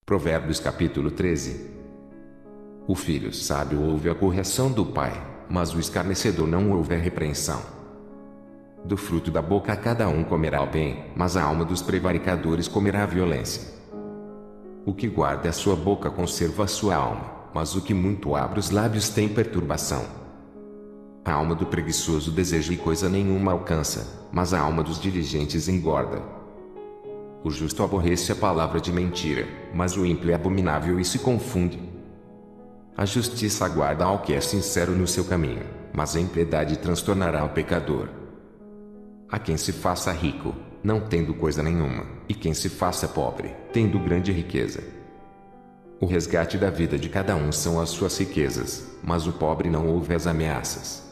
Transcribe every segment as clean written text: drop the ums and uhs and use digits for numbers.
Provérbios capítulo 13. O filho sábio ouve a correção do pai, mas o escarnecedor não ouve a repreensão. Do fruto da boca cada um comerá o bem, mas a alma dos prevaricadores comerá a violência. O que guarda a sua boca conserva a sua alma, mas o que muito abre os lábios tem perturbação. A alma do preguiçoso deseja e coisa nenhuma alcança, mas a alma dos diligentes engorda. O justo aborrece a palavra de mentira, mas o ímpio é abominável e se confunde. A justiça aguarda ao que é sincero no seu caminho, mas a impiedade transtornará o pecador. A quem se faça rico, não tendo coisa nenhuma, e quem se faça pobre, tendo grande riqueza. O resgate da vida de cada um são as suas riquezas, mas o pobre não ouve as ameaças.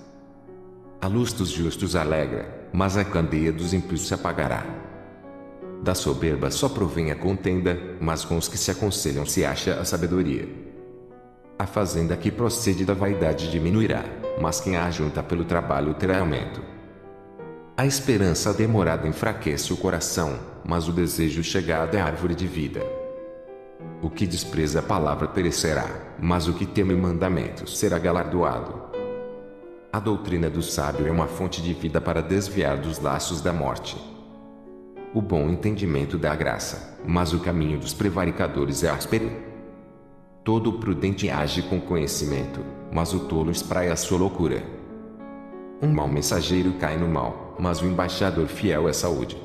A luz dos justos alegra, mas a candeia dos ímpios se apagará. Da soberba só provém a contenda, mas com os que se aconselham se acha a sabedoria. A fazenda que procede da vaidade diminuirá, mas quem a ajunta pelo trabalho terá aumento. A esperança demorada enfraquece o coração, mas o desejo chegado é árvore de vida. O que despreza a palavra perecerá, mas o que teme mandamentos será galardoado. A doutrina do sábio é uma fonte de vida para desviar dos laços da morte. O bom entendimento dá graça, mas o caminho dos prevaricadores é áspero. Todo prudente age com conhecimento, mas o tolo espraia a sua loucura. Um mau mensageiro cai no mal, mas o embaixador fiel é saúde.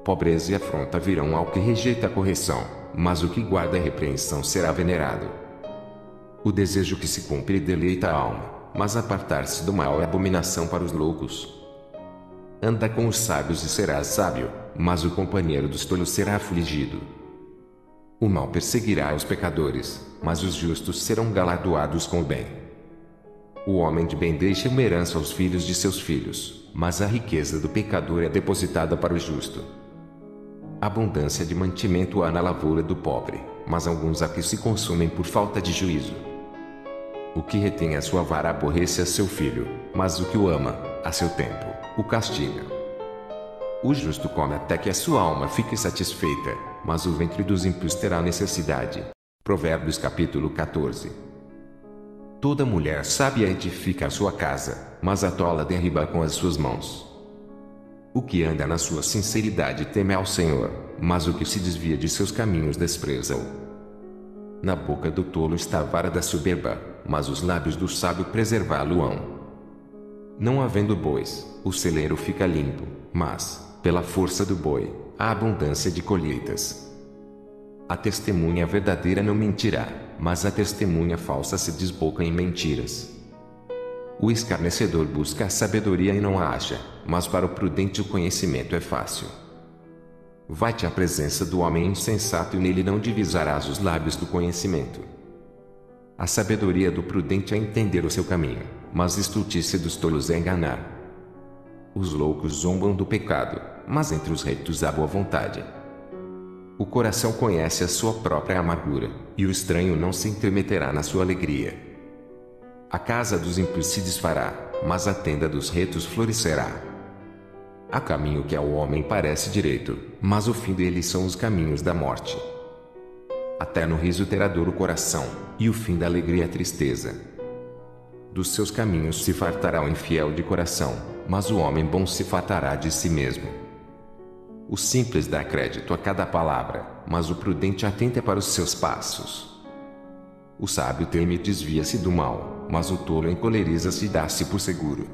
Pobreza e afronta virão ao que rejeita a correção, mas o que guarda a repreensão será venerado. O desejo que se cumpre deleita a alma, mas apartar-se do mal é abominação para os loucos. Anda com os sábios e serás sábio, mas o companheiro dos tolos será afligido. O mal perseguirá os pecadores, mas os justos serão galardoados com o bem. O homem de bem deixa uma herança aos filhos de seus filhos, mas a riqueza do pecador é depositada para o justo. Abundância de mantimento há na lavoura do pobre, mas alguns há que se consumem por falta de juízo. O que retém a sua vara aborrece a seu filho, mas o que o ama, a seu tempo, o castiga. O justo come até que a sua alma fique satisfeita, mas o ventre dos ímpios terá necessidade. Provérbios capítulo 14. Toda mulher sábia edifica a sua casa, mas a tola derriba com as suas mãos. O que anda na sua sinceridade teme ao Senhor, mas o que se desvia de seus caminhos despreza-o. Na boca do tolo está a vara da soberba, mas os lábios do sábio preservá-lo-ão. Não havendo bois, o celeiro fica limpo, mas, pela força do boi, há abundância de colheitas. A testemunha verdadeira não mentirá, mas a testemunha falsa se desboca em mentiras. O escarnecedor busca a sabedoria e não a acha, mas para o prudente o conhecimento é fácil. Vai-te à presença do homem insensato e nele não divisarás os lábios do conhecimento. A sabedoria do prudente é entender o seu caminho, mas a estultícia dos tolos é enganar. Os loucos zombam do pecado, mas entre os retos há boa vontade. O coração conhece a sua própria amargura, e o estranho não se intermeterá na sua alegria. A casa dos ímpios se desfará, mas a tenda dos retos florescerá. Há caminho que ao homem parece direito, mas o fim dele são os caminhos da morte. Até no riso terá dor o coração, e o fim da alegria é tristeza. Dos seus caminhos se fartará o infiel de coração, mas o homem bom se fartará de si mesmo. O simples dá crédito a cada palavra, mas o prudente atenta para os seus passos. O sábio teme e desvia-se do mal, mas o tolo encoleriza-se e dá-se por seguro.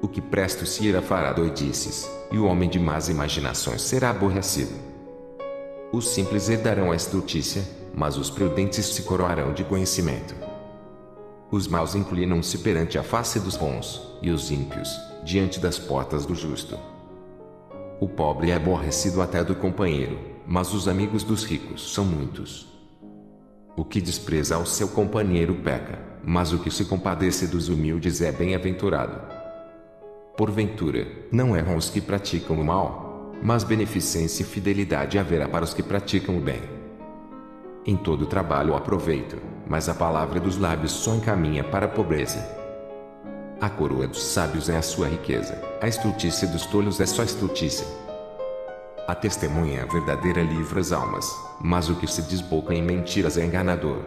O que presto se irá fará doidices, e o homem de más imaginações será aborrecido. Os simples herdarão a estultícia, mas os prudentes se coroarão de conhecimento. Os maus inclinam-se perante a face dos bons, e os ímpios, diante das portas do justo. O pobre é aborrecido até do companheiro, mas os amigos dos ricos são muitos. O que despreza ao seu companheiro peca, mas o que se compadece dos humildes é bem-aventurado. Porventura, não erram os que praticam o mal, mas beneficência e fidelidade haverá para os que praticam o bem. Em todo trabalho há proveito, mas a palavra dos lábios só encaminha para a pobreza. A coroa dos sábios é a sua riqueza, a estultícia dos tolos é só estultícia. A testemunha verdadeira livra as almas, mas o que se desboca em mentiras é enganador.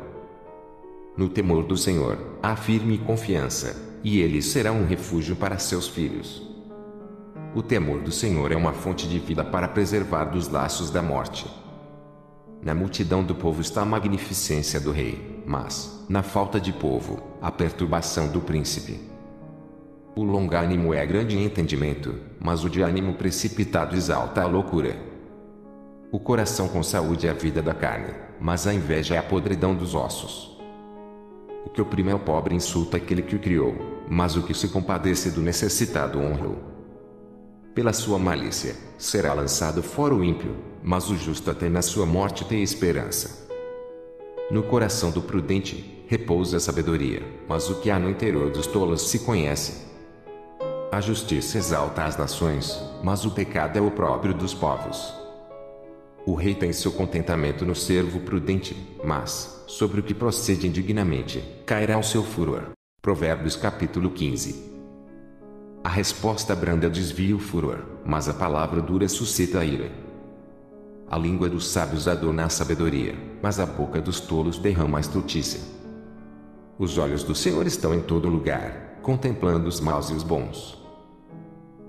No temor do Senhor, há firme confiança, e ele será um refúgio para seus filhos. O temor do Senhor é uma fonte de vida para preservar dos laços da morte. Na multidão do povo está a magnificência do rei, mas, na falta de povo, a perturbação do príncipe. O longânimo é grande em entendimento, mas o de ânimo precipitado exalta a loucura. O coração com saúde é a vida da carne, mas a inveja é a podridão dos ossos. O que oprime ao pobre insulta aquele que o criou, mas o que se compadece do necessitado honra-o. Pela sua malícia, será lançado fora o ímpio, mas o justo até na sua morte tem esperança. No coração do prudente, repousa a sabedoria, mas o que há no interior dos tolos se conhece. A justiça exalta as nações, mas o pecado é opróbrio dos povos. O rei tem seu contentamento no servo prudente, mas, sobre o que procede indignamente, cairá o seu furor. Provérbios capítulo 15. A resposta branda desvia o furor, mas a palavra dura suscita a ira. A língua dos sábios adorna a sabedoria, mas a boca dos tolos derrama a estultícia. Os olhos do Senhor estão em todo lugar, contemplando os maus e os bons.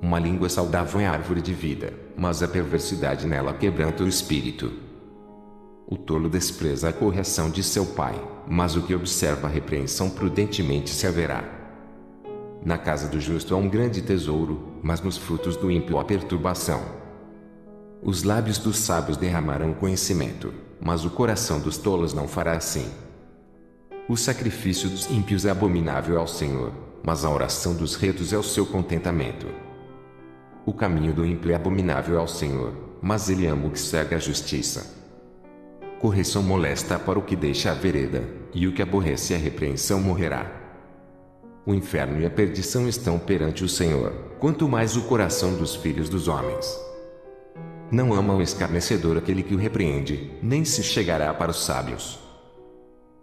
Uma língua saudável é árvore de vida, mas a perversidade nela quebranta o espírito. O tolo despreza a correção de seu pai, mas o que observa a repreensão prudentemente se haverá. Na casa do justo há um grande tesouro, mas nos frutos do ímpio há perturbação. Os lábios dos sábios derramarão conhecimento, mas o coração dos tolos não fará assim. O sacrifício dos ímpios é abominável ao Senhor, mas a oração dos retos é o seu contentamento. O caminho do ímpio é abominável ao Senhor, mas ele ama o que segue a justiça. Correção molesta para o que deixa a vereda, e o que aborrece a repreensão morrerá. O inferno e a perdição estão perante o Senhor, quanto mais o coração dos filhos dos homens. Não ama o escarnecedor aquele que o repreende, nem se chegará para os sábios.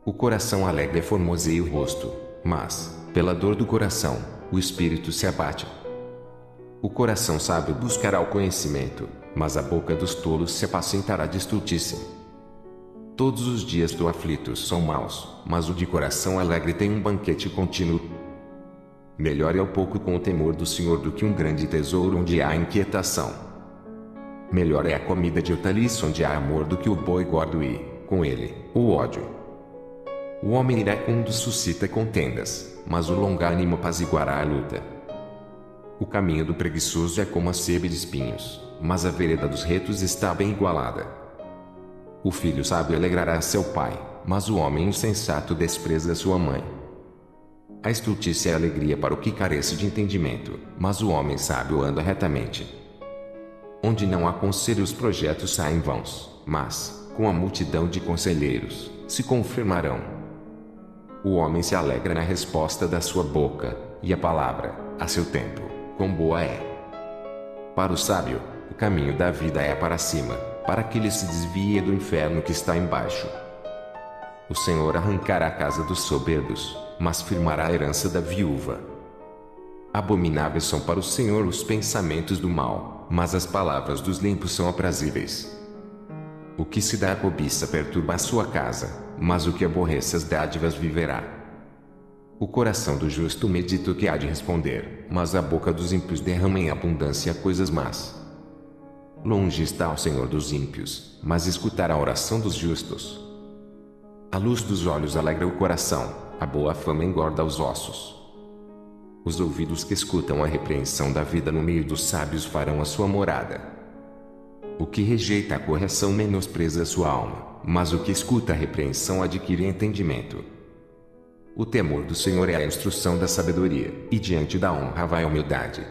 O coração alegre formoseia o rosto, mas, pela dor do coração, o espírito se abate. O coração sábio buscará o conhecimento, mas a boca dos tolos se apacentará de estultícia. Todos os dias do aflito são maus, mas o de coração alegre tem um banquete contínuo. Melhor é o pouco com o temor do Senhor do que um grande tesouro onde há inquietação. Melhor é a comida de hortaliça onde há amor do que o boi gordo e, com ele, o ódio. O homem iracundo suscita contendas, mas o longânimo apaziguará a luta. O caminho do preguiçoso é como a sebe de espinhos, mas a vereda dos retos está bem igualada. O filho sábio alegrará seu pai, mas o homem insensato despreza sua mãe. A estultícia é alegria para o que carece de entendimento, mas o homem sábio anda retamente. Onde não há conselho os projetos saem vãos, mas, com a multidão de conselheiros, se confirmarão. O homem se alegra na resposta da sua boca, e a palavra, a seu tempo, quão boa é. Para o sábio, o caminho da vida é para cima, para que ele se desvie do inferno que está embaixo. O Senhor arrancará a casa dos soberbos, mas firmará a herança da viúva. Abomináveis são para o Senhor os pensamentos do mal, mas as palavras dos limpos são aprazíveis. O que se dá à cobiça perturba a sua casa, mas o que aborrece as dádivas viverá. O coração do justo medita o que há de responder, mas a boca dos ímpios derrama em abundância coisas más. Longe está o Senhor dos ímpios, mas escutará a oração dos justos. A luz dos olhos alegra o coração, a boa fama engorda os ossos. Os ouvidos que escutam a repreensão da vida no meio dos sábios farão a sua morada. O que rejeita a correção menospreza sua alma, mas o que escuta a repreensão adquire entendimento. O temor do Senhor é a instrução da sabedoria, e diante da honra vai a humildade.